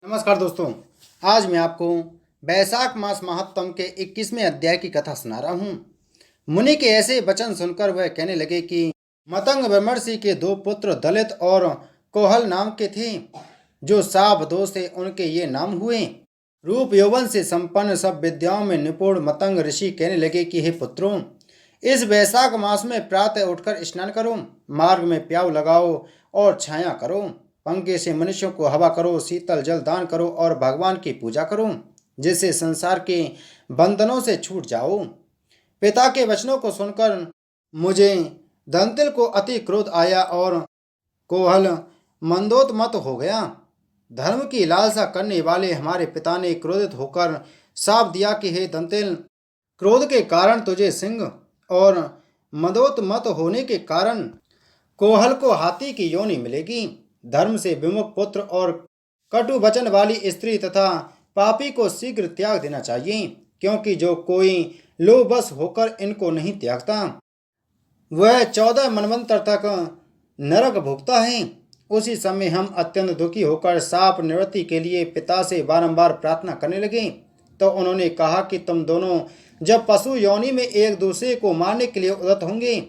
नमस्कार दोस्तों। आज मैं आपको वैशाख मास महात्म के 21वें अध्याय की कथा सुना रहा हूँ। मुनि के ऐसे वचन सुनकर वह कहने लगे कि मतंग ब्रह्मर्षि के दो पुत्र दलित और कोहल नाम के थे। जो शाप दोष से उनके ये नाम हुए। रूप यौवन से संपन्न सब विद्याओं में निपुण मतंग ऋषि कहने लगे कि हे पुत्रों, इस वैशाख मास में प्रातः उठकर स्नान करो, मार्ग में प्याऊ लगाओ और छाया करो, पंखे से मनुष्यों को हवा करो, शीतल जल दान करो और भगवान की पूजा करो, जिससे संसार के बंधनों से छूट जाओ। पिता के वचनों को सुनकर मुझे दंतिल को अति क्रोध आया और कोहल मंदोदमत हो गया। धर्म की लालसा करने वाले हमारे पिता ने क्रोधित होकर शाप दिया कि हे दंतिल, क्रोध के कारण तुझे सिंह और मदोन्मत्त होने के कारण कोहल को हाथी की योनि मिलेगी। धर्म से विमुख पुत्र और कटु वचन वाली स्त्री तथा पापी को शीघ्र त्याग देना चाहिए, क्योंकि जो कोई लोभवश होकर इनको नहीं त्यागता वह 14 मनवंतर तक नरक भोगता है। उसी समय हम अत्यंत दुखी होकर शाप निवृत्ति के लिए पिता से बारंबार प्रार्थना करने लगे। तो उन्होंने कहा कि तुम दोनों जब पशु योनि में एक दूसरे को मारने के लिए उद्यत होंगे,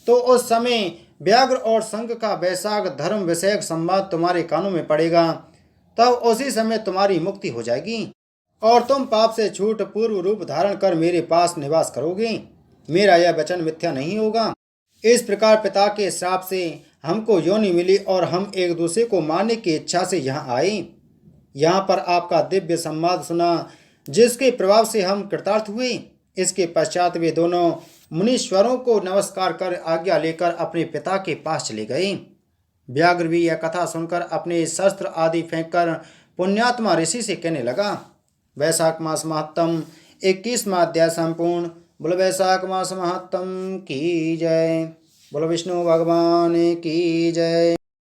तो उस समय व्याघ्र और संघ का वैशाख धर्म विषयक संवाद तुम्हारे कानों में पड़ेगा। तब उसी समय तुम्हारी मुक्ति हो जाएगी और तुम पाप से छूट पूर्व रूप धारण कर मेरे पास निवास करोगे। मेरा यह वचन मिथ्या नहीं होगा। इस प्रकार पिता के श्राप से हमको योनि मिली और हम एक दूसरे को मारने की इच्छा से यहाँ आए। यहाँ पर आपका दिव्य संवाद सुना, जिसके प्रभाव से हम कृतार्थ हुए। इसके पश्चात वे दोनों मुनीश्वरों को नमस्कार कर आज्ञा लेकर अपने पिता के पास चले गए। व्याघ्र भी यह कथा सुनकर अपने शस्त्र आदि फेंककर पुण्यात्मा ऋषि से कहने लगा। वैशाख मास महात्म 21वां अध्याय संपूर्ण। बोलो वैशाख मास महात्म की जय। बोलो विष्णु भगवान की जय।